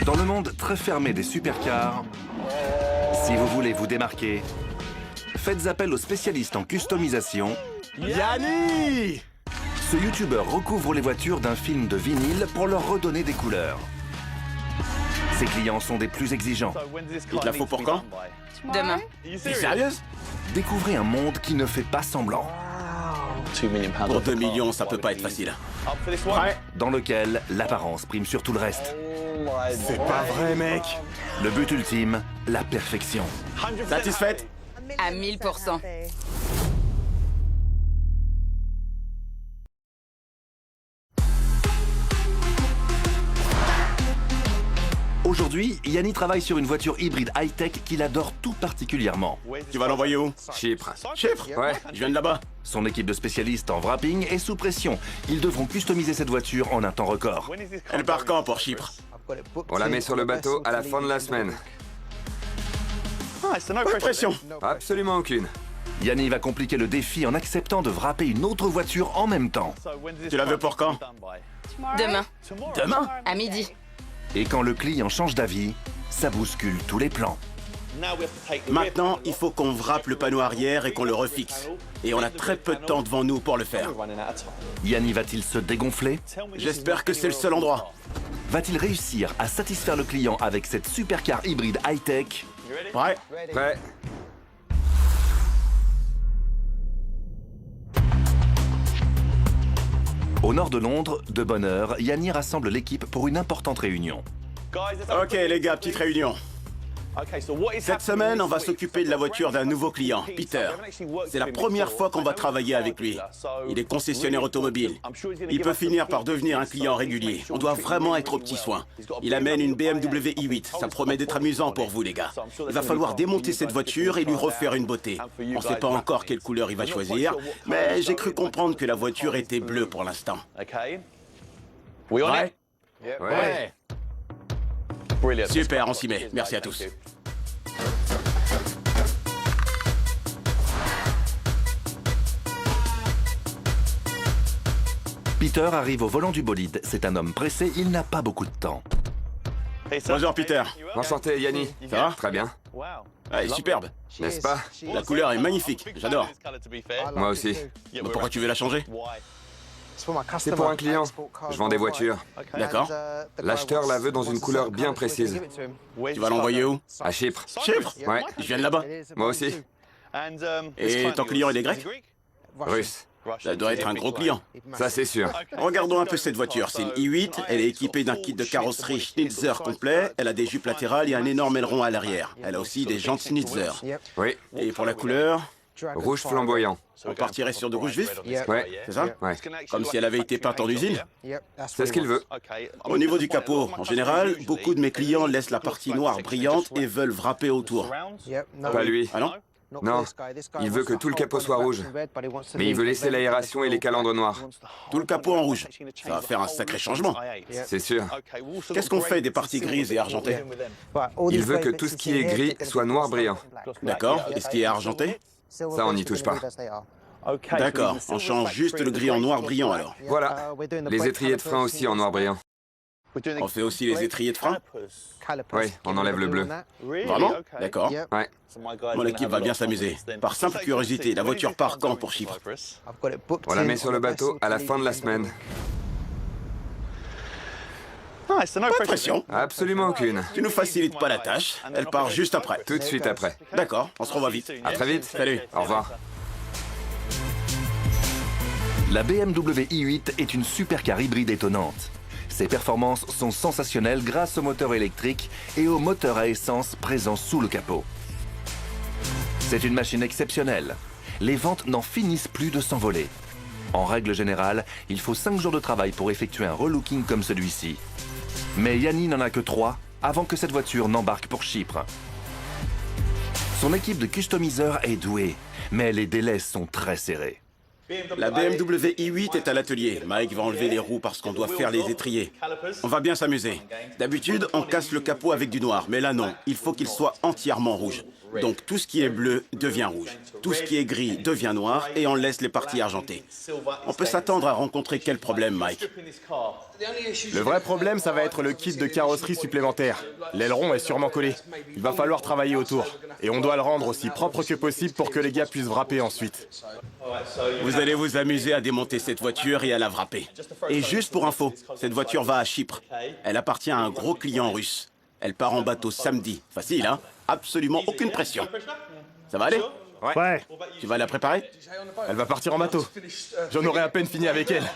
Dans le monde très fermé des supercars, si vous voulez vous démarquer, faites appel aux spécialistes en customisation. Yanni! Ce youtubeur recouvre les voitures d'un film de vinyle pour leur redonner des couleurs. Ses clients sont des plus exigeants. Il te la faut pour quand? Demain. T'es sérieuse? Découvrez un monde qui ne fait pas semblant, Pour 2 millions, ça peut pas être facile. Ouais. dans lequel l'apparence prime sur tout le reste. C'est pas vrai, mec. Le but ultime, la perfection. Satisfaite? À 1000%. Aujourd'hui, Yanni travaille sur une voiture hybride high-tech qu'il adore tout particulièrement. Tu vas l'envoyer où? Chypre. Chypre? Ouais. Je viens de là-bas. Son équipe de spécialistes en wrapping est sous pression. Ils devront customiser cette voiture en un temps record. Elle part quand pour Chypre? On la met sur le bateau à la fin de la semaine. Pas de pression. Absolument aucune. Yanni va compliquer le défi en acceptant de wrapper une autre voiture en même temps. Tu la veux pour quand? Demain. Demain? À midi. Et quand le client change d'avis, ça bouscule tous les plans. Maintenant, il faut qu'on wrappe le panneau arrière et qu'on le refixe. Et on a très peu de temps devant nous pour le faire. Yanni va-t-il se dégonfler? J'espère que c'est le seul endroit. Va-t-il réussir à satisfaire le client avec cette supercar hybride high-tech? Prêt? Prêt. Au nord de Londres, de bonne heure, Yanni rassemble l'équipe pour une importante réunion. Ok les gars, petite réunion. Cette semaine, on va s'occuper de la voiture d'un nouveau client, Peter. C'est la première fois qu'on va travailler avec lui. Il est concessionnaire automobile. Il peut finir par devenir un client régulier. On doit vraiment être aux petits soins. Il amène une BMW i8. Ça promet d'être amusant pour vous, les gars. Il va falloir démonter cette voiture et lui refaire une beauté. On ne sait pas encore quelle couleur il va choisir, mais j'ai cru comprendre que la voiture était bleue pour l'instant. Ouais? Ouais. Super, on s'y met. Merci à tous. Peter arrive au volant du bolide. C'est un homme pressé, il n'a pas beaucoup de temps. Bonjour Peter. Enchanté, Yanni. Ça va? Très bien. Ouais, superbe. N'est-ce pas? La couleur est magnifique. J'adore. Moi aussi. Mais pourquoi tu veux la changer? C'est pour un client. Je vends des voitures. D'accord. L'acheteur la veut dans une couleur bien précise. Tu vas l'envoyer où? À Chypre. Chypre? Ouais. Je viens de là-bas. Moi aussi. Et ton client, il est grec? Russe. Ça doit être un gros client. Ça, c'est sûr. Regardons un peu cette voiture. C'est une i8. Elle est équipée d'un kit de carrosserie Schnitzer complet. Elle a des jupes latérales et un énorme aileron à l'arrière. Elle a aussi des jantes Schnitzer. Oui. Et pour la couleur, Rouge flamboyant. on partirait sur de rouge vif? Ouais. C'est ça? Ouais. Comme si elle avait été peinte en usine? C'est ce qu'il veut. Au niveau du capot, en général, beaucoup de mes clients laissent la partie noire brillante et veulent wrapper autour. Pas lui. Ah non? Non. Il veut que tout le capot soit rouge. Mais il veut laisser l'aération et les calandres noirs. Tout le capot en rouge. Ça va faire un sacré changement. C'est sûr. Qu'est-ce qu'on fait des parties grises et argentées? Il veut que tout ce qui est gris soit noir brillant. D'accord. Et ce qui est argenté? Ça, on n'y touche pas. D'accord. On change juste le gris en noir brillant alors. Voilà. Les étriers de frein aussi en noir brillant. On fait aussi les étriers de frein? Oui, on enlève le bleu. Vraiment? D'accord. Ouais. Mon équipe va bien s'amuser. Par simple curiosité, la voiture part quand pour Chypre? On la met sur le bateau à la fin de la semaine. Pas de pression. Absolument aucune. Tu nous facilites pas la tâche. Elle part juste après. Tout de suite après. D'accord, on se revoit vite. À très vite. Salut. Au revoir. La BMW i8 est une supercar hybride étonnante. Ses performances sont sensationnelles grâce au moteur électrique et au moteur à essence présent sous le capot. C'est une machine exceptionnelle. Les ventes n'en finissent plus de s'envoler. En règle générale, il faut 5 jours de travail pour effectuer un relooking comme celui-ci. Mais Yanni n'en a que 3 avant que cette voiture n'embarque pour Chypre. Son équipe de customiseurs est douée, mais les délais sont très serrés. La BMW i8 est à l'atelier. Mike va enlever les roues parce qu'on doit faire les étriers. On va bien s'amuser. D'habitude, on casse le capot avec du noir, mais là non. Il faut qu'il soit entièrement rouge. Donc tout ce qui est bleu devient rouge. Tout ce qui est gris devient noir et on laisse les parties argentées. On peut s'attendre à rencontrer quel problème, Mike? Le vrai problème, ça va être le kit de carrosserie supplémentaire. L'aileron est sûrement collé. Il va falloir travailler autour. Et on doit le rendre aussi propre que possible pour que les gars puissent wrapper ensuite. Vous allez vous amuser à démonter cette voiture et à la wrapper. Et juste pour info, cette voiture va à Chypre. Elle appartient à un gros client russe. Elle part en bateau samedi. Facile, hein? Absolument aucune pression. Ça va aller? Ouais, Tu vas la préparer? elle va partir en bateau. J'en aurais à peine fini avec elle.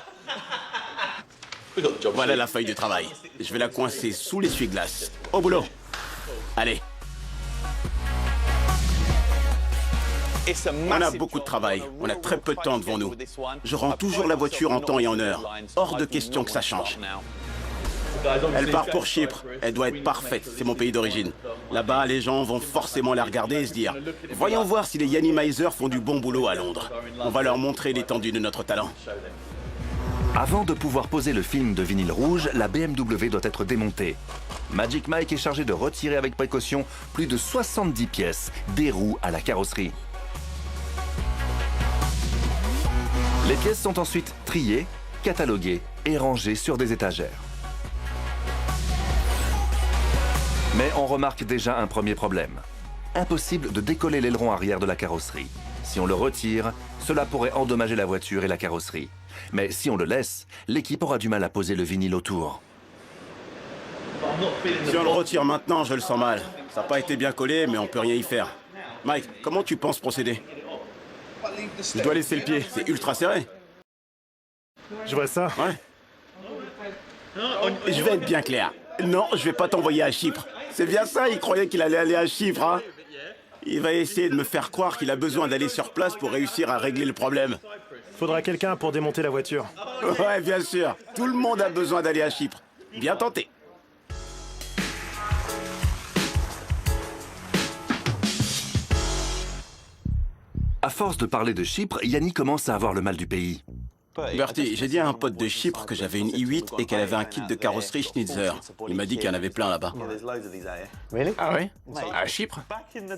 Voilà la feuille de travail. Je vais la coincer sous l'essuie-glace. Au boulot. Allez. On a beaucoup de travail. On a très peu de temps devant nous. Je rends toujours la voiture en temps et en heure. Hors de question que ça change. Elle part pour Chypre. Elle doit être parfaite. C'est mon pays d'origine. Là-bas, les gens vont forcément la regarder et se dire « Voyons voir si les Yanni-Meiser font du bon boulot à Londres. On va leur montrer l'étendue de notre talent. » Avant de pouvoir poser le film de vinyle rouge, la BMW doit être démontée. Magic Mike est chargé de retirer avec précaution plus de 70 pièces, des roues à la carrosserie. Les pièces sont ensuite triées, cataloguées et rangées sur des étagères. Mais on remarque déjà un premier problème. Impossible de décoller l'aileron arrière de la carrosserie. Si on le retire, cela pourrait endommager la voiture et la carrosserie. Mais si on le laisse, l'équipe aura du mal à poser le vinyle autour. Si on le retire maintenant, je le sens mal. Ça n'a pas été bien collé, mais on peut rien y faire. Mike, comment tu penses procéder? Je dois laisser le pied. C'est ultra serré. Je vois ça. Ouais. Je vais être bien clair. Non, je vais pas t'envoyer à Chypre. C'est bien ça, il croyait qu'il allait aller à Chypre, hein? Il va essayer de me faire croire qu'il a besoin d'aller sur place pour réussir à régler le problème. Faudra quelqu'un pour démonter la voiture. Ouais, bien sûr. Tout le monde a besoin d'aller à Chypre. Bien tenté. À force de parler de Chypre, Yanni commence à avoir le mal du pays. Bertie, j'ai dit à un pote de Chypre que j'avais une i8 et qu'elle avait un kit de carrosserie Schnitzer. Il m'a dit qu'il y en avait plein là-bas. Ah ouais? À Chypre?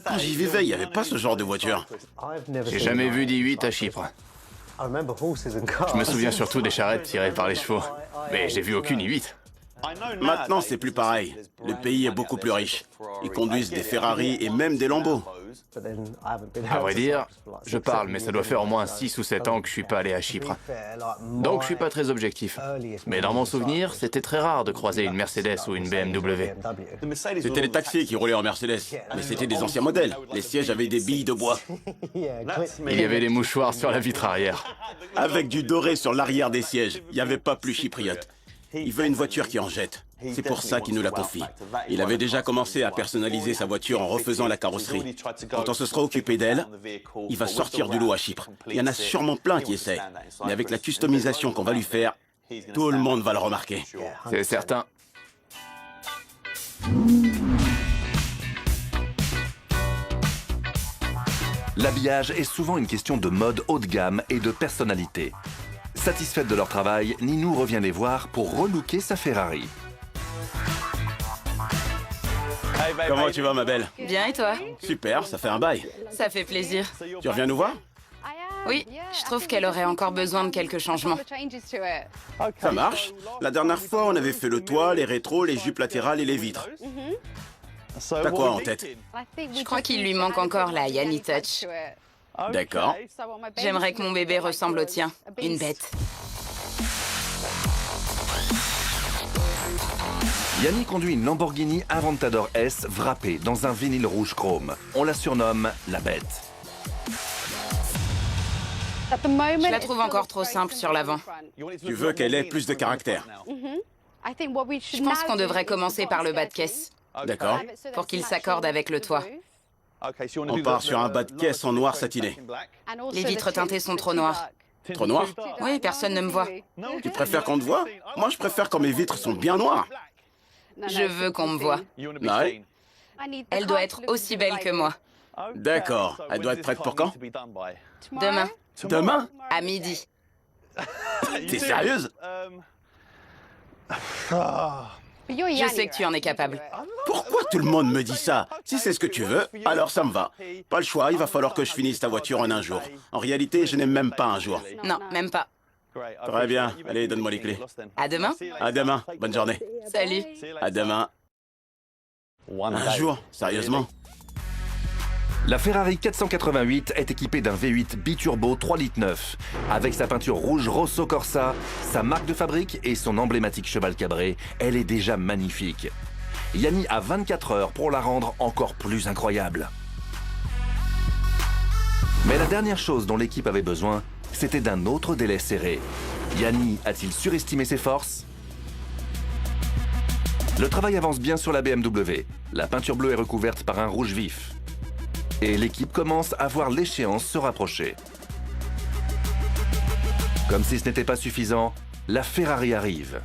Quand j'y vivais, il n'y avait pas ce genre de voiture. J'ai jamais vu d'I8 à Chypre. Je me souviens surtout des charrettes tirées par les chevaux. Mais j'ai vu aucune I8. Maintenant, c'est plus pareil. Le pays est beaucoup plus riche. Ils conduisent des Ferrari et même des Lambeaux. À vrai dire, je parle, mais ça doit faire au moins 6 ou 7 ans que je suis pas allé à Chypre. Donc je suis pas très objectif. Mais dans mon souvenir, c'était très rare de croiser une Mercedes ou une BMW. C'était les taxis qui roulaient en Mercedes. Mais c'était des anciens modèles. Les sièges avaient des billes de bois. Il y avait des mouchoirs sur la vitre arrière. Avec du doré sur l'arrière des sièges. Il n'y avait pas plus chypriote. Il veut une voiture qui en jette. C'est pour ça qu'il nous la confie. Il avait déjà commencé à personnaliser sa voiture en refaisant la carrosserie. Quand on se sera occupé d'elle, il va sortir du lot à Chypre. Il y en a sûrement plein qui essaient. Mais avec la customisation qu'on va lui faire, tout le monde va le remarquer. C'est certain. L'habillage est souvent une question de mode haut de gamme et de personnalité. Satisfaite de leur travail, Ninou revient les voir pour relooker sa Ferrari. Comment tu vas, ma belle? Bien et toi? Super, ça fait un bail. Ça fait plaisir. Tu reviens nous voir? Oui, je trouve qu'elle aurait encore besoin de quelques changements. Ça marche. La dernière fois, on avait fait le toit, les rétros, les jupes latérales et les vitres. T'as quoi en tête? Je crois qu'il lui manque encore la Yanni Touch. D'accord. J'aimerais que mon bébé ressemble au tien. Une bête. Yanni conduit une Lamborghini Aventador S wrappée dans un vinyle rouge chrome. On la surnomme la bête. Je la trouve encore trop simple sur l'avant. Tu veux qu'elle ait plus de caractère? Je pense qu'on devrait commencer par le bas de caisse, D'accord. pour qu'il s'accorde avec le toit. On part sur un bas de caisse en noir satiné. Les vitres teintées sont trop noires. Trop noir? Oui, personne ne me voit. Tu préfères qu'on te voie? Moi, je préfère quand mes vitres sont bien noires. Je veux qu'on me voie. Ouais. Elle doit être aussi belle que moi. D'accord. Elle doit être prête pour quand? Demain, Demain? à midi. T'es sérieuse? Je sais que tu en es capable. Pourquoi tout le monde me dit ça? Si c'est ce que tu veux, alors ça me va. Pas le choix, il va falloir que je finisse ta voiture en un jour. En réalité, je n'ai même pas un jour. Non, même pas. Très bien. Allez, donne-moi les clés. À demain. À demain. Bonne journée. Salut. À demain. Un jour? Sérieusement? La Ferrari 488 est équipée d'un V8 biturbo 3,9 litres avec sa peinture rouge Rosso Corsa, sa marque de fabrique et son emblématique cheval cabré. Elle est déjà magnifique. Yanni a 24 heures pour la rendre encore plus incroyable. Mais la dernière chose dont l'équipe avait besoin, c'était d'un autre délai serré. Yanni a-t-il surestimé ses forces? Le travail avance bien sur la BMW. La peinture bleue est recouverte par un rouge vif. Et l'équipe commence à voir l'échéance se rapprocher. Comme si ce n'était pas suffisant, la Ferrari arrive.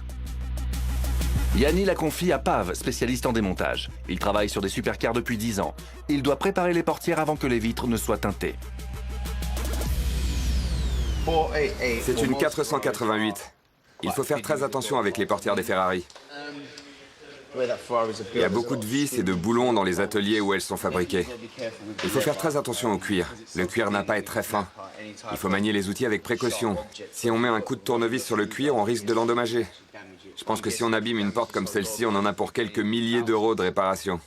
Yanni la confie à Pav, spécialiste en démontage. Il travaille sur des supercars depuis 10 ans. Il doit préparer les portières avant que les vitres ne soient teintées. C'est une 488. Il faut faire très attention avec les portières des Ferrari. Il y a beaucoup de vis et de boulons dans les ateliers où elles sont fabriquées. Il faut faire très attention au cuir. Le cuir n'a pas à être très fin. Il faut manier les outils avec précaution. Si on met un coup de tournevis sur le cuir, on risque de l'endommager. Je pense que si on abîme une porte comme celle-ci, on en a pour quelques milliers d'euros de réparation.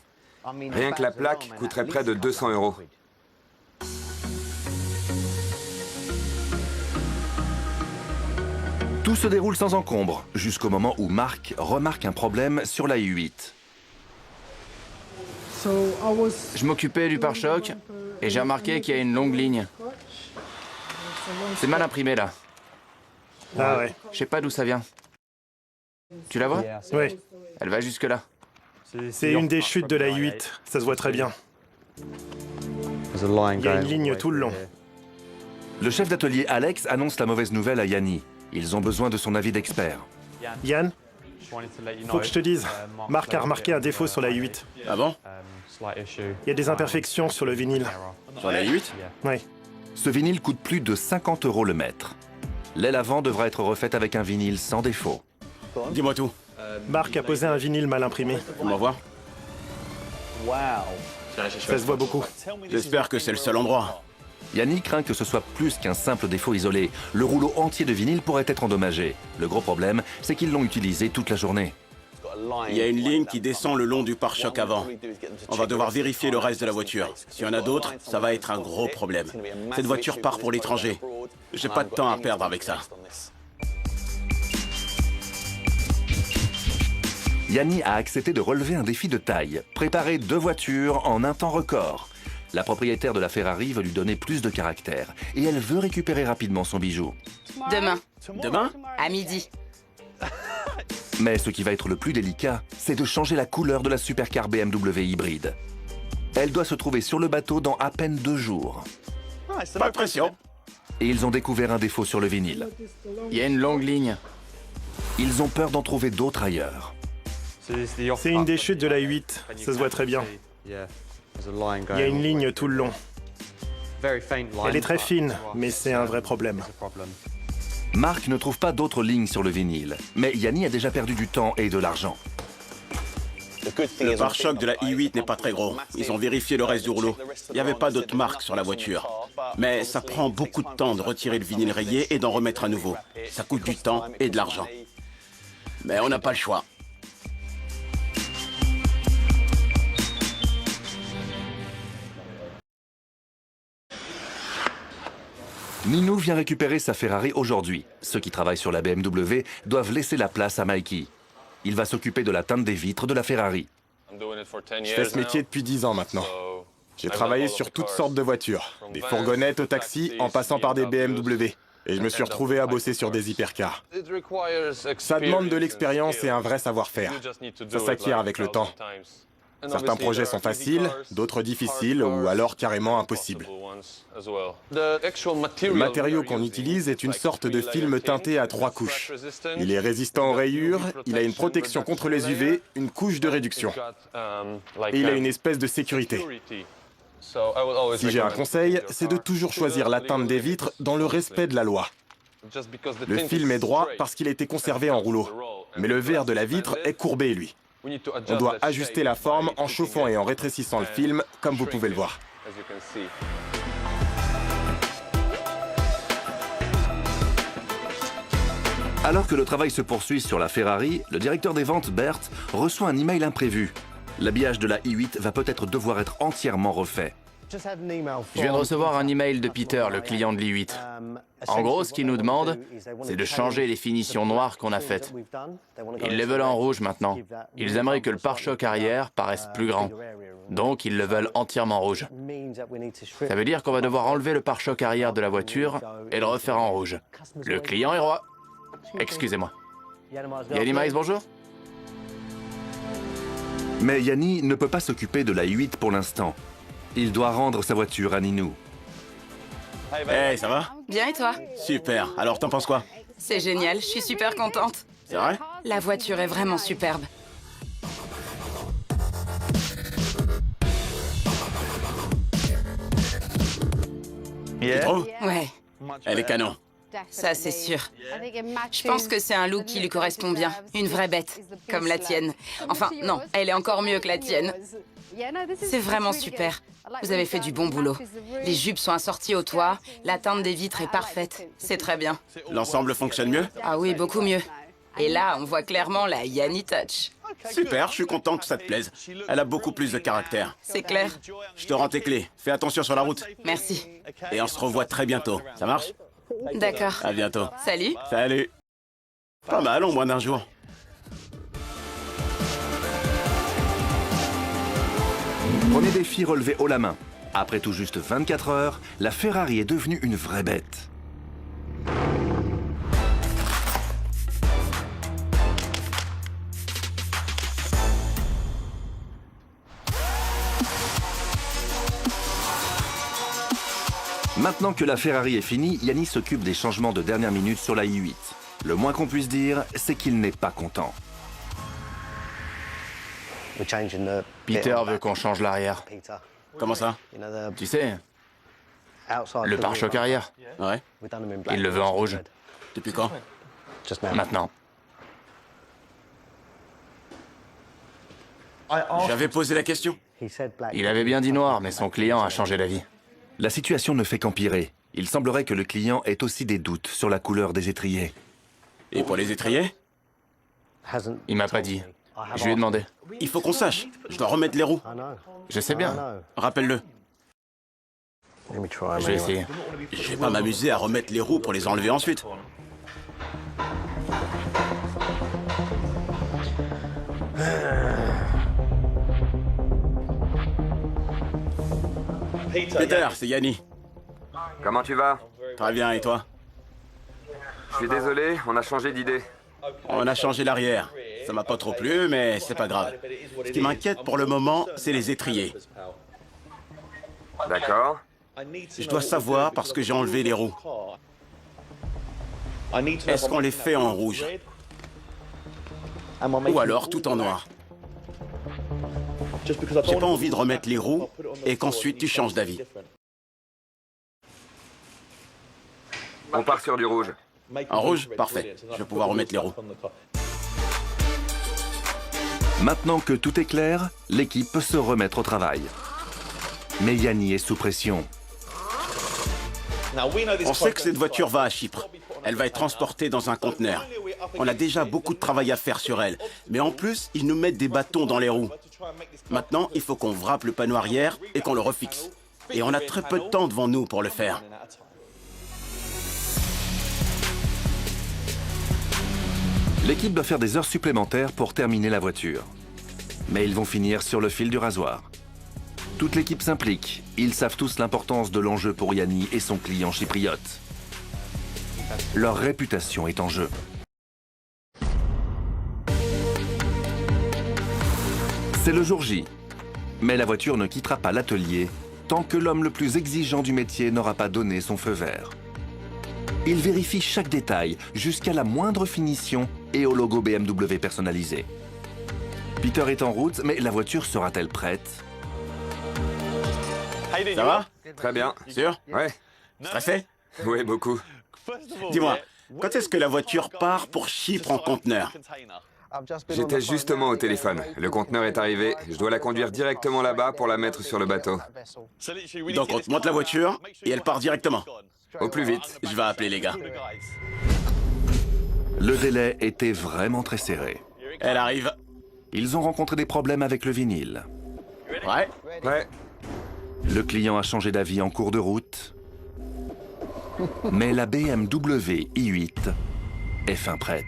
Rien que la plaque coûterait près de 200 euros. Tout se déroule sans encombre, jusqu'au moment où Marc remarque un problème sur la i8. Je m'occupais du pare-choc et j'ai remarqué qu'il y a une longue ligne. C'est mal imprimé là. Ah ouais. Je sais pas d'où ça vient. Tu la vois? Oui. Elle va jusque là. C'est une des chutes de la i8. Ça se voit très bien. Il y a une ligne tout le long. Le chef d'atelier Alex annonce la mauvaise nouvelle à Yanni. Ils ont besoin de son avis d'expert. Yann, faut que je te dise, Marc a remarqué un défaut sur la i8. Ah bon? Il y a des imperfections sur le vinyle. Sur la i8? Oui. Ce vinyle coûte plus de 50 euros le mètre. L'aile avant devra être refaite avec un vinyle sans défaut. Dis-moi tout. Marc a posé un vinyle mal imprimé. On va voir. Ça se voit beaucoup. J'espère que c'est le seul endroit. Yanni craint que ce soit plus qu'un simple défaut isolé. Le rouleau entier de vinyle pourrait être endommagé. Le gros problème, c'est qu'ils l'ont utilisé toute la journée. Il y a une ligne qui descend le long du pare-choc avant. On va devoir vérifier le reste de la voiture. S'il y en a d'autres, ça va être un gros problème. Cette voiture part pour l'étranger. J'ai pas de temps à perdre avec ça. Yanni a accepté de relever un défi de taille. Préparer 2 voitures en un temps record. La propriétaire de la Ferrari veut lui donner plus de caractère. Et elle veut récupérer rapidement son bijou. Demain, Demain? à midi. Mais ce qui va être le plus délicat, c'est de changer la couleur de la supercar BMW hybride. Elle doit se trouver sur le bateau dans à peine 2 jours. Pas de pression. Et ils ont découvert un défaut sur le vinyle. Il y a une longue ligne. Ils ont peur d'en trouver d'autres ailleurs. C'est une des chutes de la i8. Ça se voit très bien. Il y a une ligne tout le long. Elle est très fine, mais c'est un vrai problème. Marc ne trouve pas d'autres lignes sur le vinyle, mais Yanni a déjà perdu du temps et de l'argent. Le pare-choc de la i8 n'est pas très gros. Ils ont vérifié le reste du rouleau. Il n'y avait pas d'autres marques sur la voiture. Mais ça prend beaucoup de temps de retirer le vinyle rayé et d'en remettre à nouveau. Ça coûte du temps et de l'argent. Mais on n'a pas le choix. Minou vient récupérer sa Ferrari aujourd'hui. Ceux qui travaillent sur la BMW doivent laisser la place à Mikey. Il va s'occuper de la teinte des vitres de la Ferrari. Je fais ce métier depuis 10 ans maintenant. J'ai travaillé sur toutes sortes de voitures, des fourgonnettes au taxi en passant par des BMW. Et je me suis retrouvé à bosser sur des hypercars. Ça demande de l'expérience et un vrai savoir-faire. Ça s'acquiert avec le temps. Certains projets sont faciles, d'autres difficiles ou alors carrément impossibles. Le matériau qu'on utilise est une sorte de film teinté à 3 couches. Il est résistant aux rayures, il a une protection contre les UV, une couche de réduction. Et il a une espèce de sécurité. Si j'ai un conseil, c'est de toujours choisir la teinte des vitres dans le respect de la loi. Le film est droit parce qu'il a été conservé en rouleau, mais le verre de la vitre est courbé, lui. On doit ajuster la forme en chauffant et en rétrécissant le film, comme vous pouvez le voir. Alors que le travail se poursuit sur la Ferrari, le directeur des ventes, Bert, reçoit un email imprévu. L'habillage de la i8 va peut-être devoir être entièrement refait. Je viens de recevoir un email de Peter, le client de l'i8. En gros, ce qu'il nous demande, c'est de changer les finitions noires qu'on a faites. Ils les veulent en rouge maintenant. Ils aimeraient que le pare-choc arrière paraisse plus grand. Donc, ils le veulent entièrement rouge. Ça veut dire qu'on va devoir enlever le pare-choc arrière de la voiture et le refaire en rouge. Le client est roi. Excusez-moi. Yanni Miles, bonjour. Mais Yanni ne peut pas s'occuper de la i8 pour l'instant. Il doit rendre sa voiture à Ninou. Hey, ça va? Bien et toi? Super. Alors, t'en penses quoi? C'est génial, je suis super contente. C'est vrai? La voiture est vraiment superbe. Tu trouves? Ouais, Elle est canon. ça c'est sûr. Je pense que c'est un look qui lui correspond bien. Une vraie bête, comme la tienne. Enfin, non, elle est encore mieux que la tienne. C'est vraiment super. Vous avez fait du bon boulot. Les jupes sont assorties au toit, la teinte des vitres est parfaite. C'est très bien. L'ensemble fonctionne mieux? Ah oui, beaucoup mieux. Et là, on voit clairement la Yanni Touch. Super, je suis content que ça te plaise. Elle a beaucoup plus de caractère. C'est clair. Je te rends tes clés. Fais attention sur la route. Merci. Et on se revoit très bientôt. Ça marche? D'accord. À bientôt. Salut. Salut. Pas mal en moins d'un jour. Premier défi relevé haut la main. Après tout juste 24 heures, la Ferrari est devenue une vraie bête. Maintenant que la Ferrari est finie, Yanni s'occupe des changements de dernière minute sur la i8. Le moins qu'on puisse dire, c'est qu'il n'est pas content. Peter veut qu'on change l'arrière. Comment ça? Tu sais, le pare-choc arrière. Ouais. Il le veut en rouge. Depuis quand? Maintenant. J'avais posé la question. Il avait bien dit noir, mais son client a changé d'avis. La situation ne fait qu'empirer. Il semblerait que le client ait aussi des doutes sur la couleur des étriers. Et pour les étriers? Il m'a pas dit. Je lui ai demandé. Il faut qu'on sache. Je dois remettre les roues. Je sais bien. Rappelle-le. Je vais essayer. Je vais pas m'amuser à remettre les roues pour les enlever ensuite. Peter, c'est Yanni. Comment tu vas? Très bien, et toi? Je suis désolé, on a changé d'idée. On a changé l'arrière. Ça m'a pas trop plu, mais c'est pas grave. Ce qui m'inquiète pour le moment, c'est les étriers. D'accord. Je dois savoir parce que j'ai enlevé les roues. Est-ce qu'on les fait en rouge? Ou alors tout en noir? J'ai pas envie de remettre les roues et qu'ensuite tu changes d'avis. On part sur du rouge. En rouge? Parfait. Je vais pouvoir remettre les roues. Maintenant que tout est clair, l'équipe peut se remettre au travail. Mais Yanni est sous pression. On sait que cette voiture va à Chypre. Elle va être transportée dans un conteneur. On a déjà beaucoup de travail à faire sur elle. Mais en plus, ils nous mettent des bâtons dans les roues. Maintenant, il faut qu'on wrappe le panneau arrière et qu'on le refixe. Et on a très peu de temps devant nous pour le faire. L'équipe doit faire des heures supplémentaires pour terminer la voiture. Mais ils vont finir sur le fil du rasoir. Toute l'équipe s'implique. Ils savent tous l'importance de l'enjeu pour Yanni et son client chypriote. Leur réputation est en jeu. C'est le jour J. Mais la voiture ne quittera pas l'atelier tant que l'homme le plus exigeant du métier n'aura pas donné son feu vert. Il vérifie chaque détail, jusqu'à la moindre finition et au logo BMW personnalisé. Peter est en route, mais la voiture sera-t-elle prête? Ça va? Très bien. Sûr? Ouais. Stressé? Oui, beaucoup. Dis-moi, quand est-ce que la voiture part pour Chypre en conteneur? J'étais justement au téléphone. Le conteneur est arrivé. Je dois la conduire directement là-bas pour la mettre sur le bateau. Donc on te monte la voiture et elle part directement. Au plus vite. Je vais appeler les gars. Le délai était vraiment très serré. Elle arrive. Ils ont rencontré des problèmes avec le vinyle. Ouais. Ouais. Le client a changé d'avis en cours de route. Mais la BMW i8 est fin prête.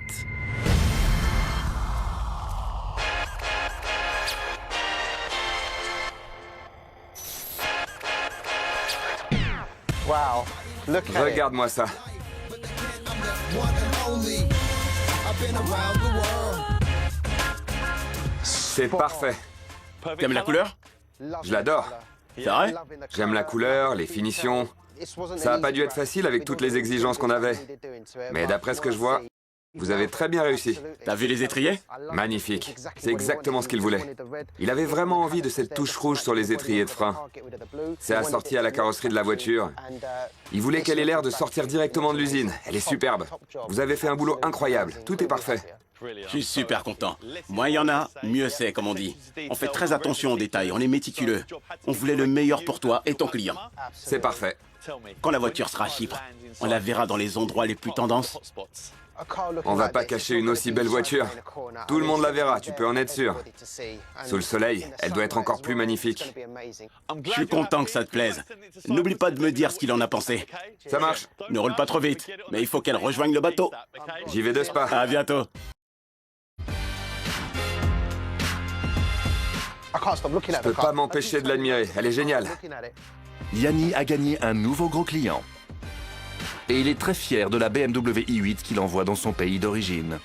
Regarde-moi ça. C'est parfait. T'aimes la couleur? Je l'adore. C'est vrai? J'aime la couleur, les finitions. Ça n'a pas dû être facile avec toutes les exigences qu'on avait. Mais d'après ce que je vois, vous avez très bien réussi. T'as vu les étriers? Magnifique. C'est exactement ce qu'il voulait. Il avait vraiment envie de cette touche rouge sur les étriers de frein. C'est assorti à la carrosserie de la voiture. Il voulait qu'elle ait l'air de sortir directement de l'usine. Elle est superbe. Vous avez fait un boulot incroyable. Tout est parfait. Je suis super content. Moins il y en a, mieux c'est, comme on dit. On fait très attention aux détails, on est méticuleux. On voulait le meilleur pour toi et ton client. C'est parfait. Quand la voiture sera à Chypre, on la verra dans les endroits les plus tendances. On va pas cacher une aussi belle voiture. Tout le monde la verra, tu peux en être sûr. Sous le soleil, elle doit être encore plus magnifique. Je suis content que ça te plaise. N'oublie pas de me dire ce qu'il en a pensé. Ça marche. Ne roule pas trop vite, mais il faut qu'elle rejoigne le bateau. J'y vais de ce pas. À bientôt. Je peux pas m'empêcher de l'admirer. Elle est géniale. Yanni a gagné un nouveau gros client. Et il est très fier de la BMW i8 qu'il envoie dans son pays d'origine.